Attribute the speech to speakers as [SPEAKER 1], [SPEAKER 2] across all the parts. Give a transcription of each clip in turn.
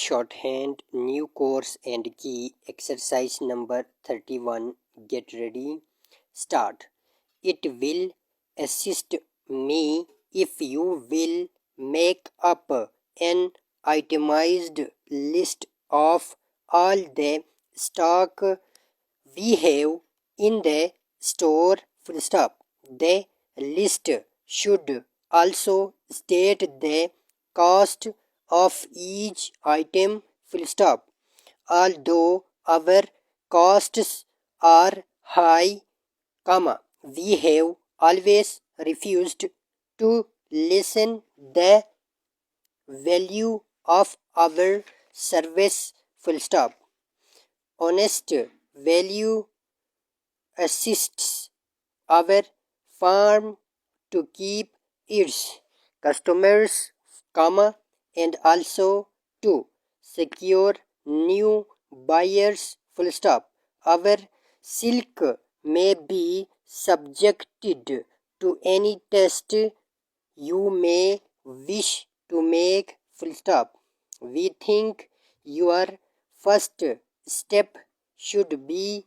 [SPEAKER 1] Shorthand new course and key exercise number 31. Get ready. Start. It will assist me if you will make up an itemized list of all the stock we have in the store. Full stop. The list should also state the cost of each item. Full stop. Although our costs are high, comma, we have always refused to listen the value of our service. Full stop. Honest value assists our firm to keep its customers, comma, and also to secure new buyers. Full stop. Our silk may be subjected to any test you may wish to make. Full stop. We think your first step should be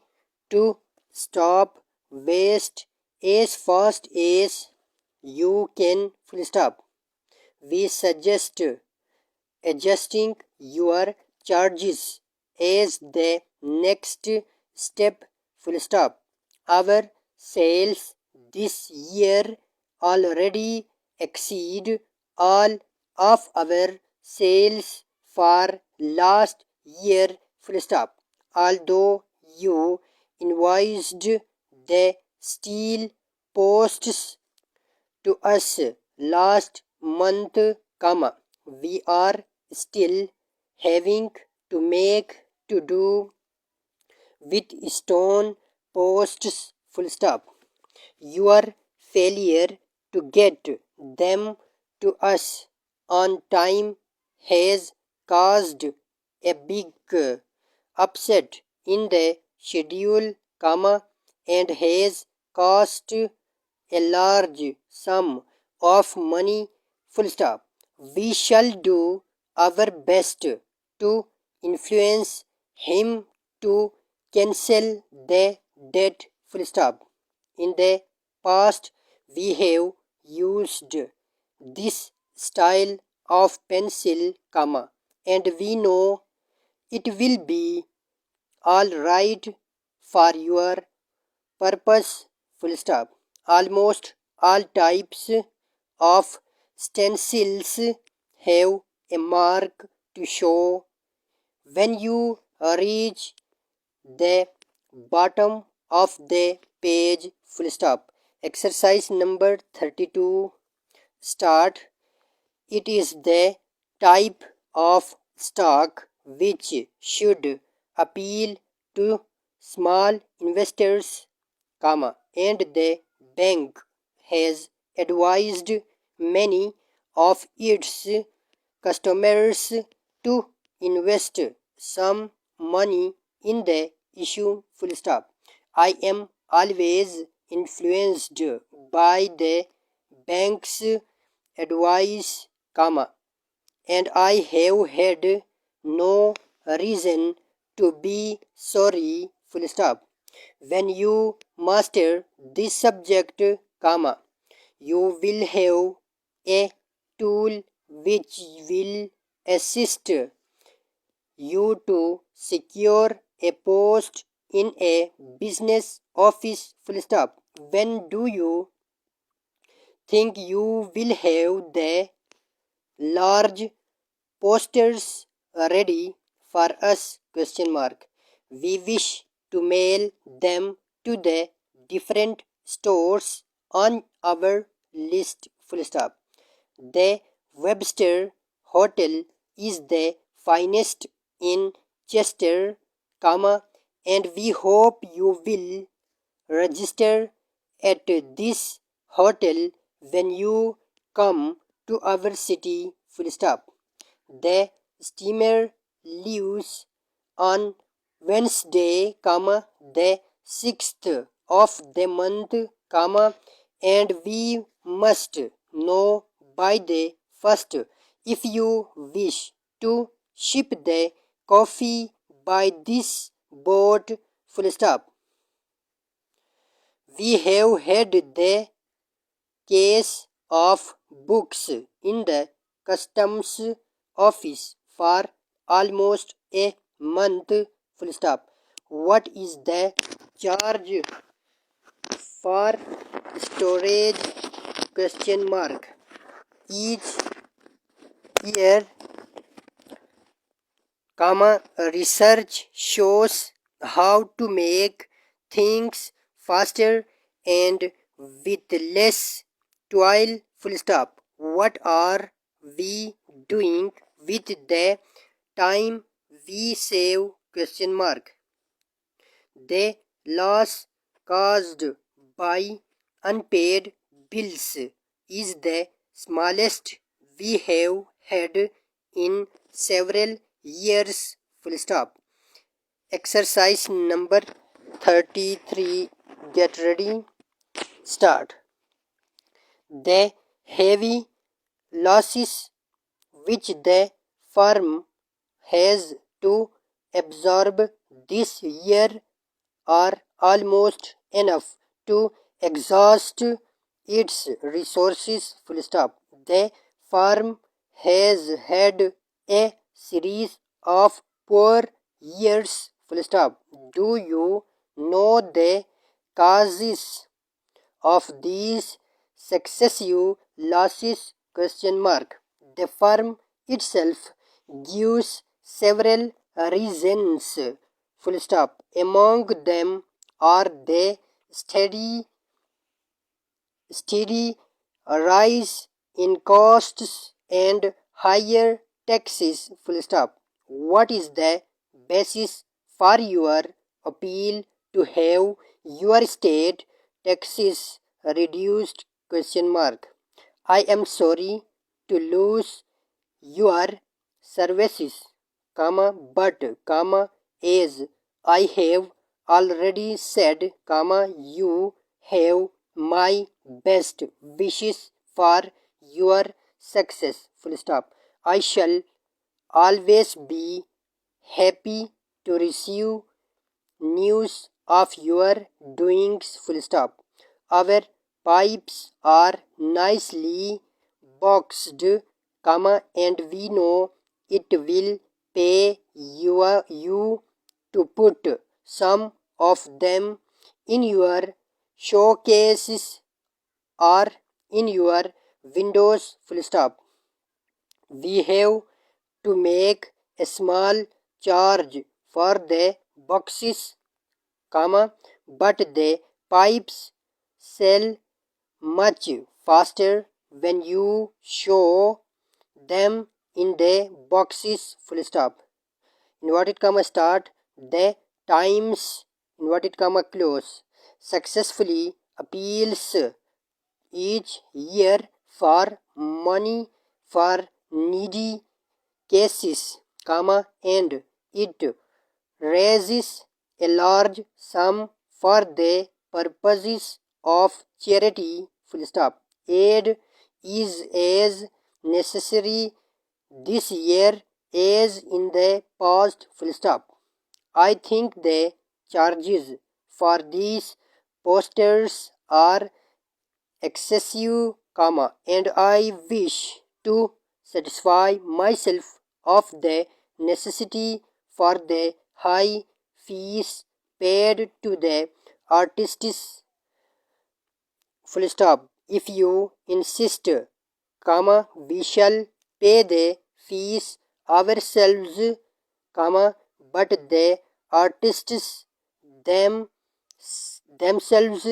[SPEAKER 1] to stop waste as fast as you can. Full stop. We suggest adjusting your charges as the next step. Full stop. Our sales this year already exceed all of our sales for last year. Full stop. Although you invoiced the steel posts to us last month, comma, we are still having to make to do with stone posts. Full stop. Your failure to get them to us on time has caused a big upset in the schedule, comma, and has cost a large sum of money. Full stop. We shall do our best to influence him to cancel the debt. Full stop. In the past, we have used this style of pencil, comma, and we know it will be all right for your purpose. Full stop. Almost all types of stencils have a mark to show when you reach the bottom of the page. Full stop. Exercise number 32. Start. It is the type of stock which should appeal to small investors, comma, and the bank has advised many of its customers to invest some money in the issue. Full stop. I am always influenced by the bank's advice, comma, and I have had no reason to be sorry. Full stop. When you master this subject, comma, you will have a tool which will assist you to secure a post in a business office. Full stop. When do you think you will have the large posters ready for us? Question mark. We wish to mail them to the different stores on our list. Full stop. The Webster Hotel is the finest in Chester, comma, and we hope you will register at this hotel when you come to our city. Full stop. The steamer leaves on Wednesday, comma, the 6th of the month, comma, and we must know by the 1st if you wish to ship the coffee by this boat, full stop. We have had the case of books in the customs office for almost a month, full stop. What is the charge for storage, question mark? Each year, research shows how to make things faster and with less toil, full stop. What are we doing with the time we save, question mark? The loss caused by unpaid bills is the smallest we have had in several years, full stop. Exercise number 33, get ready, start. The heavy losses which the firm has to absorb this year are almost enough to exhaust its resources, full stop. The firm has had a series of poor years, full stop. Do you know the causes of these successive losses, question mark? The firm itself gives several reasons, full stop. Among them are the steady rise in costs and higher taxes, full stop. What is the basis for your appeal to have your state taxes reduced, question mark? I am sorry to lose your services, but, as I have already said, you have my best wishes for your success, full stop. I shall always be happy to receive news of your doings, full stop. Our pipes are nicely boxed, and we know it will pay you to put some of them in your showcases or in your windows, full stop. We have to make a small charge for the boxes, but the pipes sell much faster when you show them in the boxes, full stop. Inverted comma start. The times, inverted comma close, successfully appeals each year for money for needy cases, and it raises a large sum for the purposes of charity, full stop. Aid is as necessary this year as in the past, full stop. I think the charges for these posters are excessive, and I wish to satisfy myself of the necessity for the high fees paid to the artists, full stop. If you insist, we shall pay the fees ourselves, but the artists themselves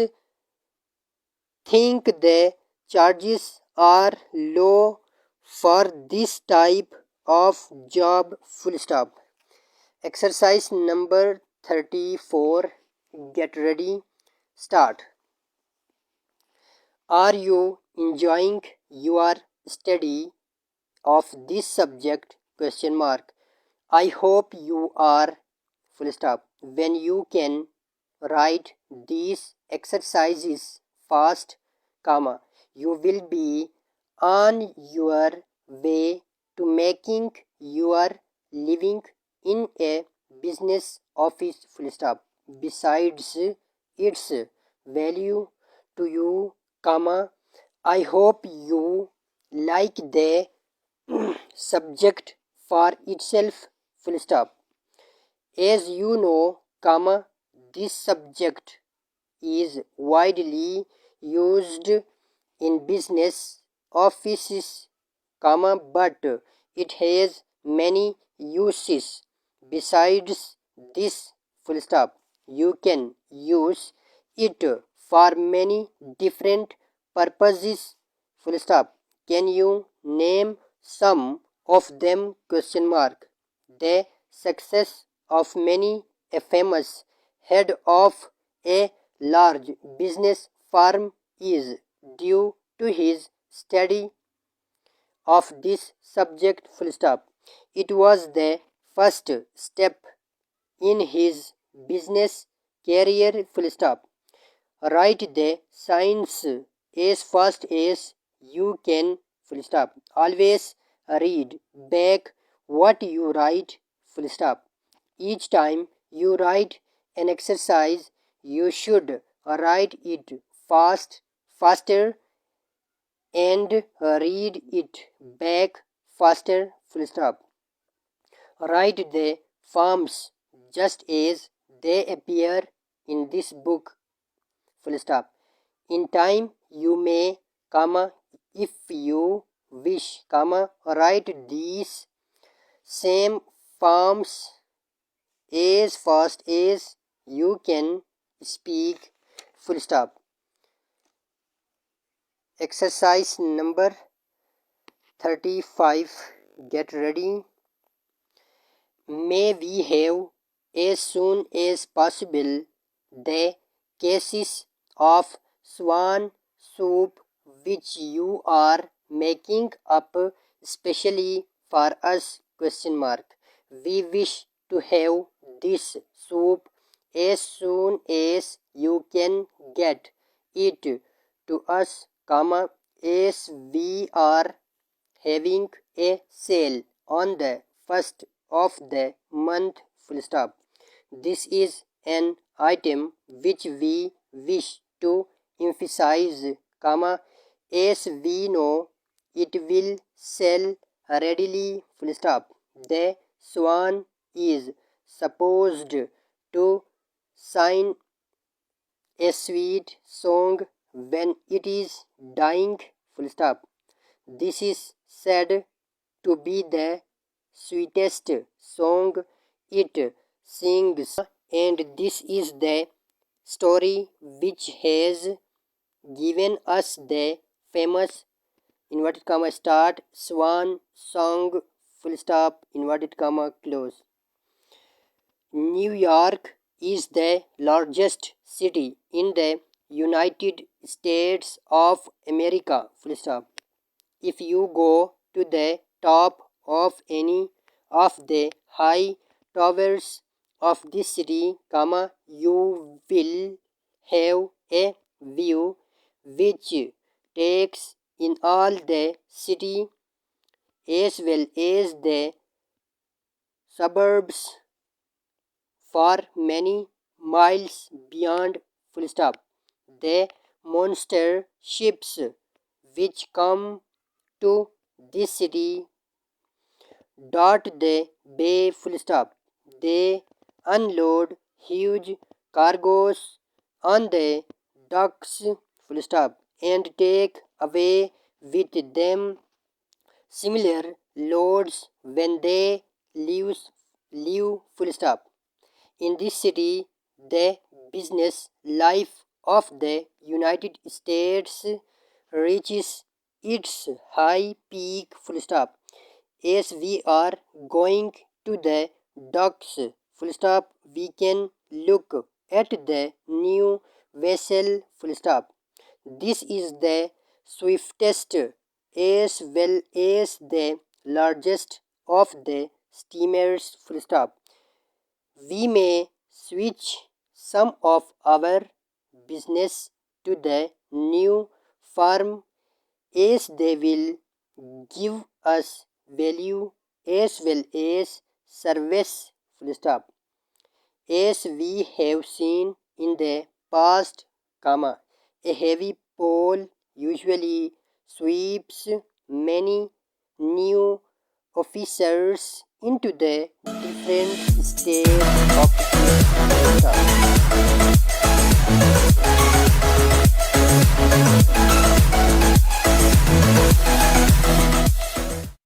[SPEAKER 1] think the charges are low for this type of job, full stop. Exercise number 34, get ready, start. Are you enjoying your study of this subject, question mark? I hope you are, full stop. When you can write these exercises fast, you will be on your way to making your living in a business office full stop. Besides its value to you, comma, I hope you like the subject for itself full stop. As you know, comma, this subject is widely used in business offices, comma, but it has many uses. Besides this full stop, you can use it for many different purposes full stop. Can you name some of them question mark? The success of many a famous head of a large business firm is due to his study of this subject full stop. It was the first step in his business career full stop. Write the science as fast as you can full stop. Always read back what you write full stop. Each time you write an exercise, you should write it faster and read it back faster full stop. Write the forms just as they appear in this book full stop. In time you may, comma, if you wish, comma, write these same forms as fast as you can speak full stop. Exercise number 35. Get ready. May we have as soon as possible the cases of swan soup which you are making up specially for us question mark. We wish to have this soup as soon as you can get it to us, comma, as we are having a sale on the first of the month full stop. This is an item which we wish to emphasize, comma, as we know it will sell readily full stop. The swan is supposed to sing a sweet song when it is dying full stop. This is said to be the sweetest song it sings, and this is the story which has given us the famous inverted comma start swan song full stop inverted comma close. New York is the largest city in the United States of America full stop. If you go to the top of any of the high towers of this city, comma, you will have a view which takes in all the city as well as the suburbs for many miles beyond full stop. The monster ships which come to this city dot the bay full stop. They unload huge cargoes on the docks full stop and take away with them similar loads when they leave full stop. In this city, the business life of the United States reaches its high peak full stop. As we are going to the docks full stop, we can look at the new vessel full stop. This is the swiftest as well as the largest of the steamers full stop. We may switch some of our business to the new firm as they will give us value as well as service, full stop. As we have seen in the past, comma, a heavy pole usually sweeps many new officers into the different states of the full stop.